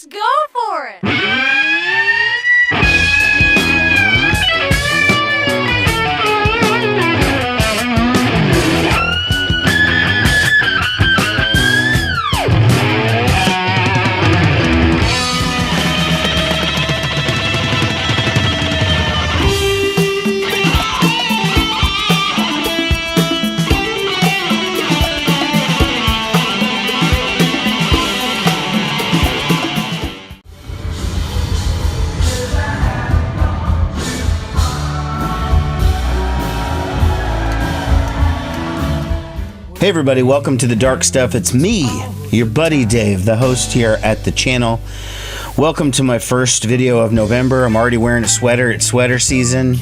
Let's go for it! Hey everybody, welcome to The Dark Stuff. It's me, your buddy Dave, the host here at the channel. Welcome to my first video of November. I'm already wearing a sweater. It's sweater season.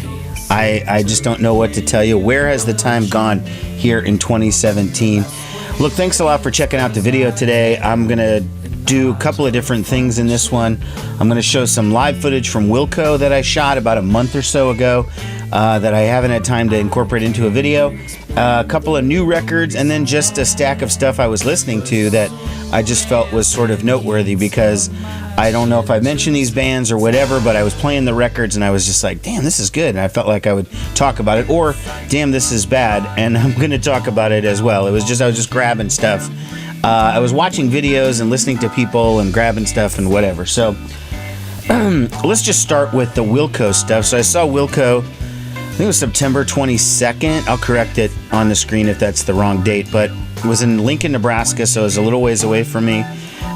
I just don't know what to tell you. Where has the time gone here in 2017? Look, thanks a lot for checking out the video today. I'm going to do a couple of different things in this one. I'm going to show some live footage from Wilco that I shot about a month or so ago that I haven't had time to incorporate into a video. A couple of new records, and then just a stack of stuff I was listening to that I just felt was sort of noteworthy, because I don't know if I mentioned these bands or whatever, but I was playing the records and I was just like, damn, this is good, and I felt like I would talk about it, or damn, this is bad, and I'm going to talk about it as well. I was just grabbing stuff. I was watching videos and listening to people and grabbing stuff and whatever. So let's just start with the Wilco stuff. So I saw Wilco, I think it was September 22nd. I'll correct it on the screen if that's the wrong date, but it was in Lincoln, Nebraska, so it was a little ways away from me,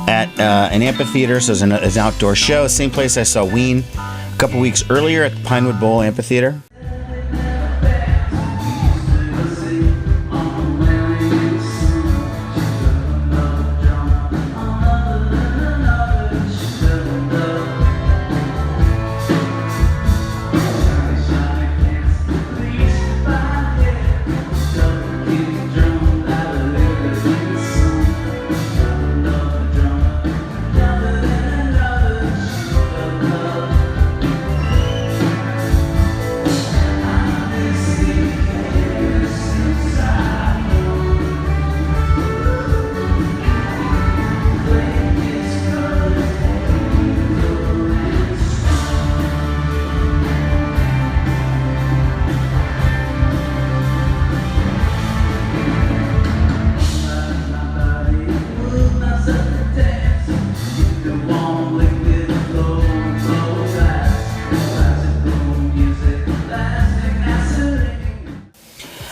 at an amphitheater. So it was an outdoor show. Same place I saw Ween a couple weeks earlier at the Pinewood Bowl Amphitheater.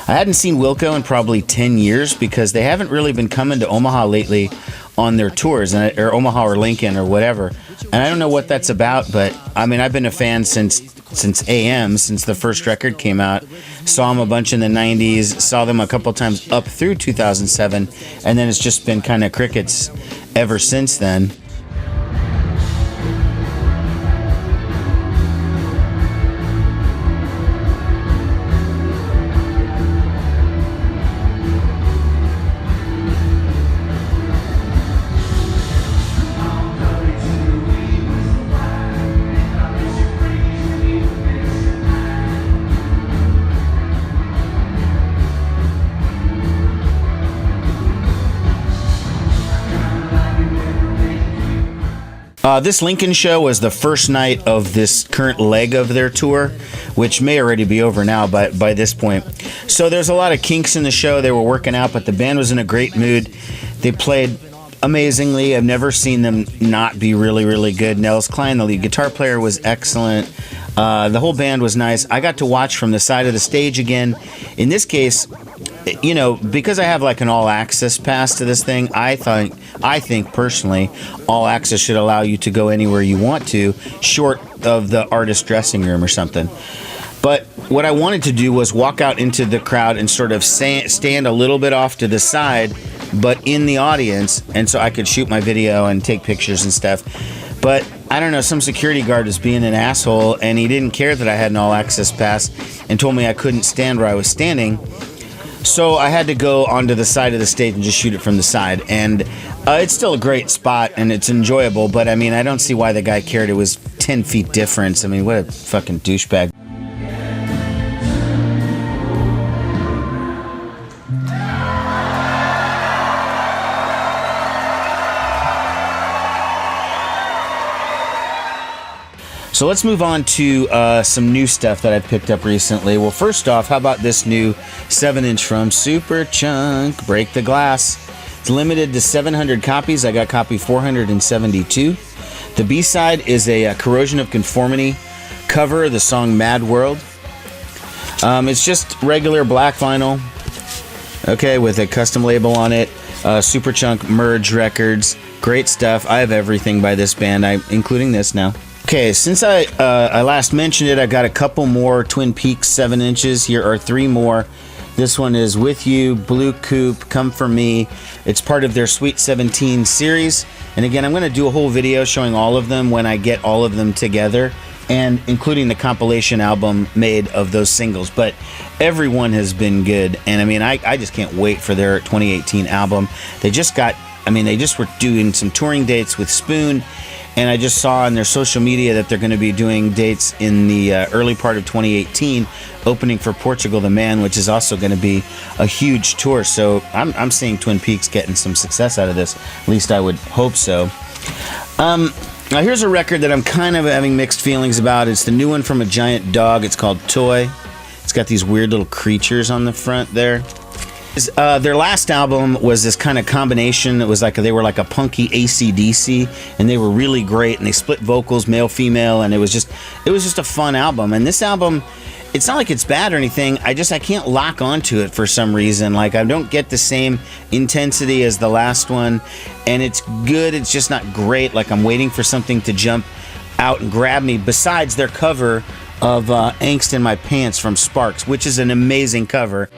I hadn't seen Wilco in probably 10 years because they haven't really been coming to Omaha lately on their tours, or Omaha or Lincoln or whatever. And I don't know what that's about, but I mean, I've been a fan since AM, since the first record came out. Saw them a bunch in the 90s, saw them a couple times up through 2007, and then it's just been kind of crickets ever since then. This Lincoln show was the first night of this current leg of their tour, which may already be over now by this point. So there's a lot of kinks in the show. They were working out, but the band was in a great mood. They played amazingly. I've never seen them not be really, really good. Nels Klein, the lead guitar player, was excellent. The whole band was nice. I got to watch from the side of the stage again. In this case, you know, because I have like an all-access pass to this thing, I think personally, all-access should allow you to go anywhere you want to, short of the artist dressing room or something. But what I wanted to do was walk out into the crowd and sort of stand a little bit off to the side, but in the audience, and so I could shoot my video and take pictures and stuff. But I don't know, some security guard was being an asshole, and he didn't care that I had an all-access pass and told me I couldn't stand where I was standing. So I had to go onto the side of the stage and just shoot it from the side. And it's still a great spot, and it's enjoyable, but I mean, I don't see why the guy cared. It was 10 feet difference. I mean, what a fucking douchebag. So let's move on to some new stuff that I picked up recently. Well, first off, how about this new 7-inch from Superchunk, Break the Glass. It's limited to 700 copies. I got copy 472. The B-side is a Corrosion of Conformity cover of the song Mad World. It's just regular black vinyl, okay, with a custom label on it. Superchunk Merge Records. Great stuff. I have everything by this band, including this now. Okay, since I last mentioned it, I got a couple more Twin Peaks 7 inches. Here are 3 more. This one is With You, Blue Coupe, Come For Me. It's part of their Sweet 17 series. And again, I'm going to do a whole video showing all of them when I get all of them together, and including the compilation album made of those singles. But everyone has been good. And I mean, I just can't wait for their 2018 album. They just were doing some touring dates with Spoon. And I just saw on their social media that they're going to be doing dates in the early part of 2018, opening for Portugal the Man, which is also going to be a huge tour. So I'm seeing Twin Peaks getting some success out of this. At least I would hope so. Now here's a record that I'm kind of having mixed feelings about. It's the new one from A Giant Dog. It's called Toy. It's got these weird little creatures on the front there. Their last album was this kind of combination. It was like they were like a punky AC/DC, and they were really great. And they split vocals, male, female, and it was just a fun album. And this album, it's not like it's bad or anything. I can't lock onto it for some reason. Like, I don't get the same intensity as the last one, and it's good. It's just not great. Like, I'm waiting for something to jump out and grab me. Besides their cover of "Angst in My Pants" from Sparks, which is an amazing cover.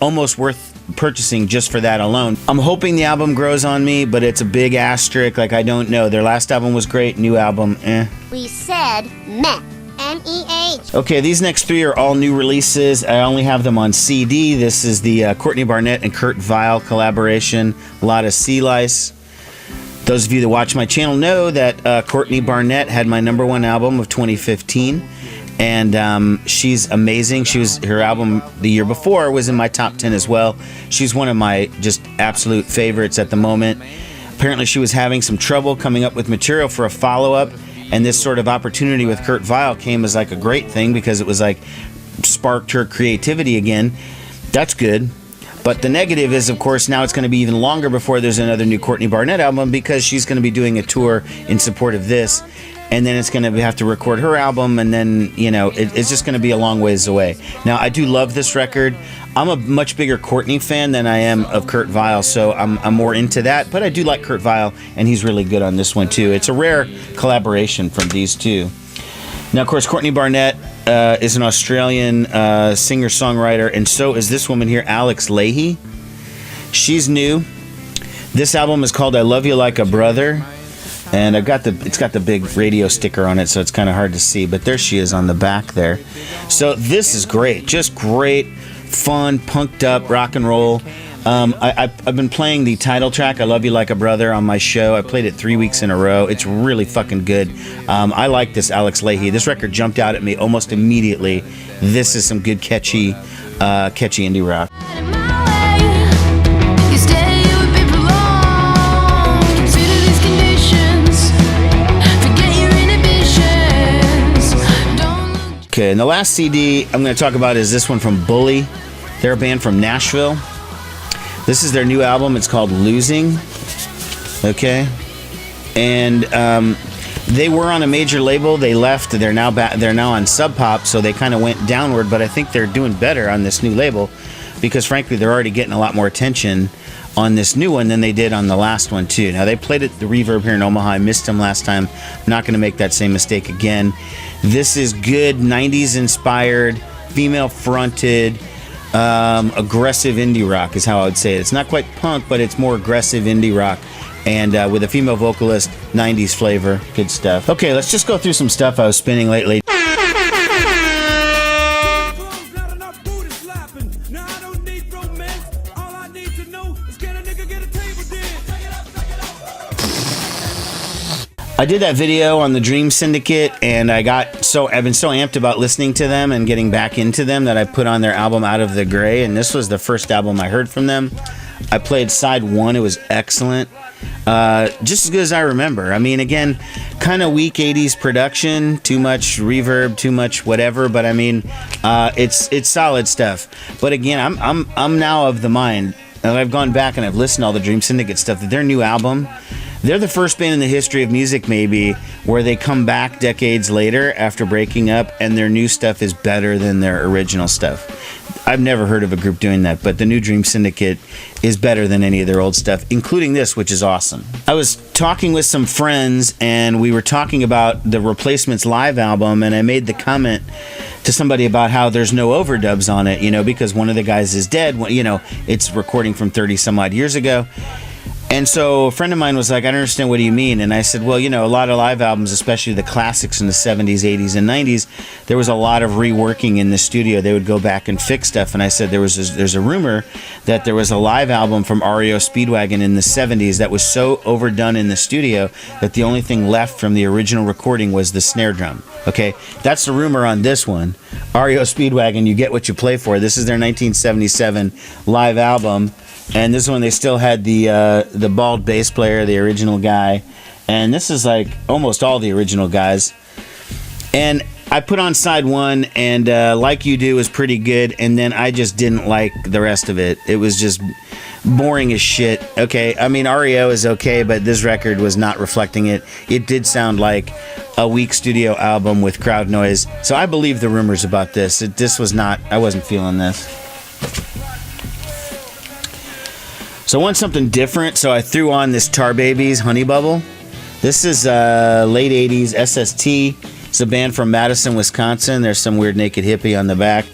Almost worth purchasing just for that alone. I'm hoping the album grows on me, but it's a big asterisk. Like, I don't know. Their last album was great. New album, eh. We said meh. M-E-H. Okay, these next 3 are all new releases. I only have them on CD. This is the Courtney Barnett and Kurt Vile collaboration. A lot of sea lice. Those of you that watch my channel know that Courtney Barnett had my #1 album of 2015. And she's amazing. Her album the year before was in my top 10 as well. She's one of my just absolute favorites at the moment. Apparently she was having some trouble coming up with material for a follow-up, and this sort of opportunity with Kurt Vile came as like a great thing, because it was like sparked her creativity again. That's good. But the negative is, of course, now it's going to be even longer before there's another new Courtney Barnett album, because she's going to be doing a tour in support of this. And then it's going to have to record her album, and then, you know, it's just going to be a long ways away. Now, I do love this record. I'm a much bigger Courtney fan than I am of Kurt Vile, so I'm more into that. But I do like Kurt Vile, and he's really good on this one, too. It's a rare collaboration from these two. Now, of course, Courtney Barnett is an Australian singer-songwriter, and so is this woman here, AlexLeahy. She's new. This album is called I Love You Like a Brother. And it's got the big radio sticker on it, so it's kind of hard to see. But there she is on the back there. So this is great. Just great, fun, punked up rock and roll. I've been playing the title track, I Love You Like a Brother, on my show. I played it 3 weeks in a row. It's really fucking good. I like this AlexLeahy. This record jumped out at me almost immediately. This is some good catchy indie rock. Okay, and the last CD I'm going to talk about is this one from Bully. They're a band from Nashville. This is their new album. It's called Losing. Okay, and they were on a major label. They left. They're now on Sub Pop, so they kind of went downward. But I think they're doing better on this new label, because frankly, they're already getting a lot more attention on this new one than they did on the last one too. Now, they played at the Reverb here in Omaha. I missed them last time. I'm not going to make that same mistake again. This is good 90s inspired, female fronted, aggressive indie rock is how I would say it. It's not quite punk, but it's more aggressive indie rock, and with a female vocalist, 90s flavor. Good stuff. Okay, let's just go through some stuff I was spinning lately. I did that video on the Dream Syndicate, and I've been so amped about listening to them and getting back into them that I put on their album Out of the Gray, and this was the first album I heard from them. I played side 1. It was excellent. Just as good as I remember. I mean, again, kind of weak 80s production, too much reverb, too much whatever, but I mean, it's solid stuff. But again, I'm now of the mind, and I've gone back and I've listened to all the Dream Syndicate stuff, that their new album, they're the first band in the history of music, maybe, where they come back decades later after breaking up, and their new stuff is better than their original stuff. I've never heard of a group doing that, but the new Dream Syndicate is better than any of their old stuff, including this, which is awesome. I was talking with some friends, and we were talking about the Replacements live album, and I made the comment to somebody about how there's no overdubs on it, because one of the guys is dead. It's recording from 30 some odd years ago. And so a friend of mine was like, I don't understand, what do you mean? And I said, well, a lot of live albums, especially the classics in the 70s, 80s, and 90s, there was a lot of reworking in the studio. They would go back and fix stuff. And I said, there's a rumor that there was a live album from REO Speedwagon in the 70s that was so overdone in the studio that the only thing left from the original recording was the snare drum. Okay, that's the rumor on this one. REO Speedwagon, you get what you play for. This is their 1977 live album. And this one, they still had the bald bass player, the original guy. And this is like almost all the original guys. And I put on side 1, and Like You Do was pretty good. And then I just didn't like the rest of it. It was just boring as shit. Okay, I mean, REO is okay, but this record was not reflecting it. It did sound like a weak studio album with crowd noise. So I believe the rumors about this. I wasn't feeling this. So I want something different, so I threw on this Tar Babies Honey Bubble. This is late 80s SST. It's a band from Madison, Wisconsin. There's some weird naked hippie on the back.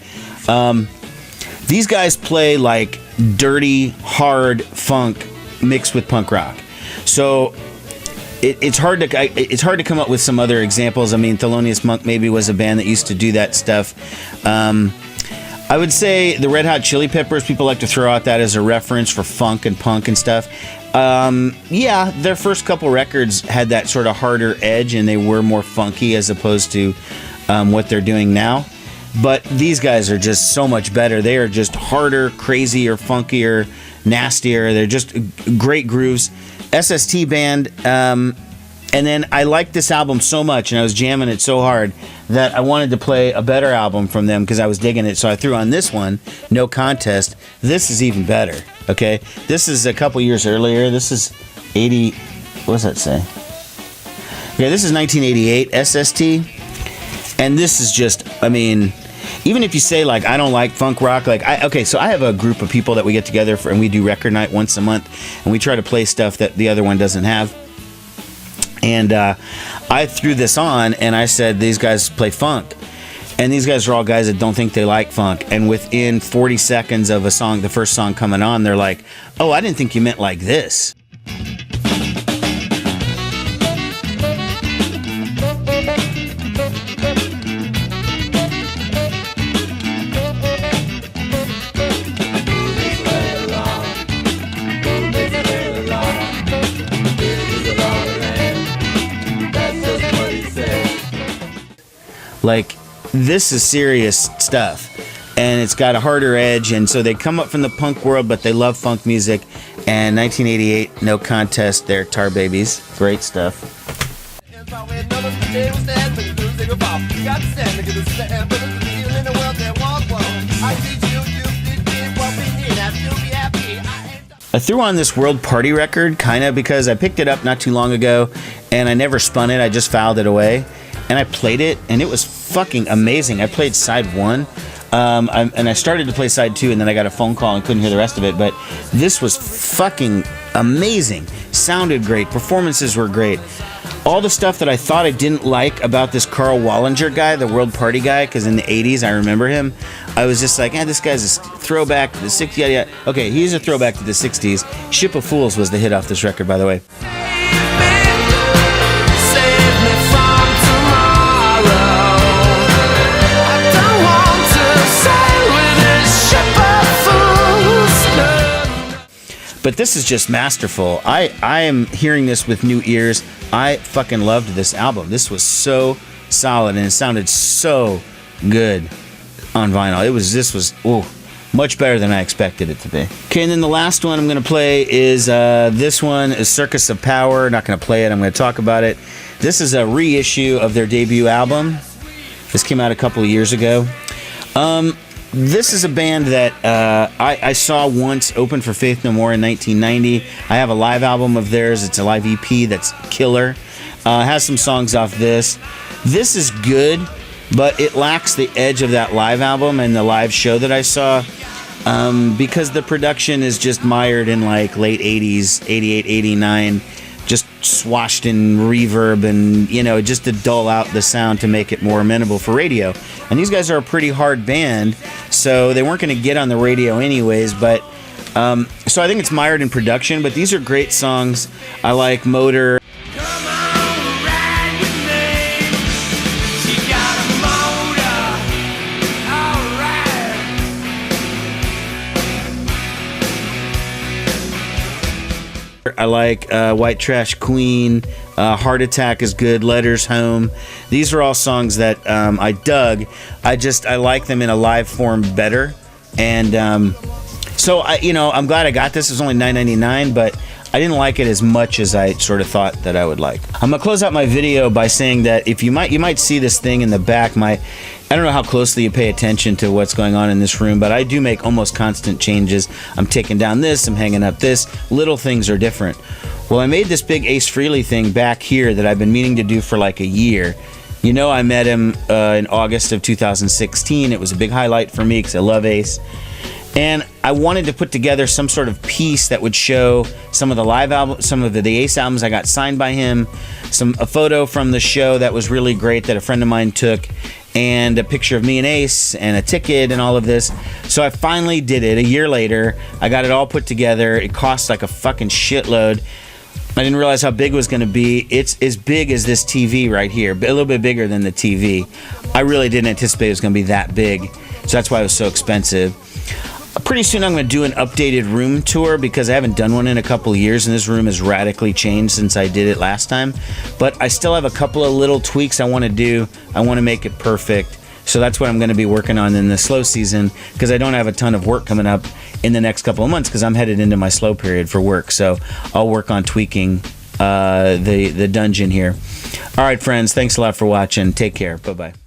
These guys play like dirty, hard funk mixed with punk rock. So it's hard to come up with some other examples. I mean, Thelonious Monk maybe was a band that used to do that stuff. I would say the Red Hot Chili Peppers, people like to throw out that as a reference for funk and punk and stuff. Yeah, their first couple records had that sort of harder edge, and they were more funky as opposed to what they're doing now. But these guys are just so much better. They are just harder, crazier, funkier, nastier. They're just great grooves. SST band. And then I liked this album so much, and I was jamming it so hard that I wanted to play a better album from them because I was digging it. So I threw on this one, No Contest. This is even better, okay? This is a couple years earlier. This is 80... What does that say? Yeah, this is 1988 SST. And this is just, I mean... Even if you say, like, I don't like funk rock, like, so I have a group of people that we get together for, and we do record night once a month, and we try to play stuff that the other one doesn't have. And I threw this on, and I said, these guys play funk. And these guys are all guys that don't think they like funk. And within 40 seconds of a song, the first song coming on, they're like, oh, I didn't think you meant like this. Like, this is serious stuff, and it's got a harder edge, and so they come up from the punk world, but they love funk music. And 1988, No Contest, they're Tar Babies. Great stuff. I threw on this World Party record, kind of, because I picked it up not too long ago, and I never spun it. I just filed it away. And I played it, and it was fucking amazing. I played side 1, and I started to play side 2, and then I got a phone call and couldn't hear the rest of it. But this was fucking amazing. Sounded great. Performances were great. All the stuff that I thought I didn't like about this Carl Wallinger guy, the World Party guy, because in the 80s I remember him, I was just like, this guy's a throwback to the 60s. Yeah. Okay, he's a throwback to the 60s. Ship of Fools was the hit off this record, by the way. But this is just masterful. I am hearing this with new ears. I fucking loved this album. This was so solid, and it sounded so good on vinyl. This was much better than I expected it to be. Okay, and then the last one I'm going to play is this one is Circus of Power. Not going to play it. I'm going to talk about it. This is a reissue of their debut album. This came out a couple of years ago. This is a band that I saw once open for Faith No More in 1990. I have a live album of theirs. It's a live EP that's killer. Has some songs off this. This is good, but it lacks the edge of that live album and the live show that I saw because the production is just mired in like late 80s, 88, 89, just swashed in reverb and, just to dull out the sound to make it more amenable for radio. And these guys are a pretty hard band, so they weren't going to get on the radio anyways, but so I think it's mired in production, but these are great songs. I like Motor. I like White Trash Queen, Heart Attack is good, Letters Home. These are all songs that I dug. I like them in a live form better. And so I'm glad I got this. It was only $9.99, but I didn't like it as much as I sort of thought that I would like. I'm gonna close out my video by saying that if you might see this thing in the back. I don't know how closely you pay attention to what's going on in this room, but I do make almost constant changes. I'm taking down this, I'm hanging up this. Little things are different. Well, I made this big Ace Frehley thing back here that I've been meaning to do for like a year. I met him in August of 2016. It was a big highlight for me because I love Ace. And I wanted to put together some sort of piece that would show some of the live albums, some of the Ace albums I got signed by him, a photo from the show that was really great that a friend of mine took, and a picture of me and Ace and a ticket and all of this. So I finally did it a year later. I got it all put together. It cost like a fucking shitload. I didn't realize how big it was going to be. It's as big as this TV right here, a little bit bigger than the TV. I really didn't anticipate it was going to be that big, so that's why it was so expensive. Pretty soon I'm going to do an updated room tour because I haven't done one in a couple of years, and this room has radically changed since I did it last time. But I still have a couple of little tweaks I want to do. I want to make it perfect. So that's what I'm going to be working on in the slow season, because I don't have a ton of work coming up in the next couple of months because I'm headed into my slow period for work. So I'll work on tweaking the dungeon here. All right, friends, thanks a lot for watching. Take care. Bye-bye.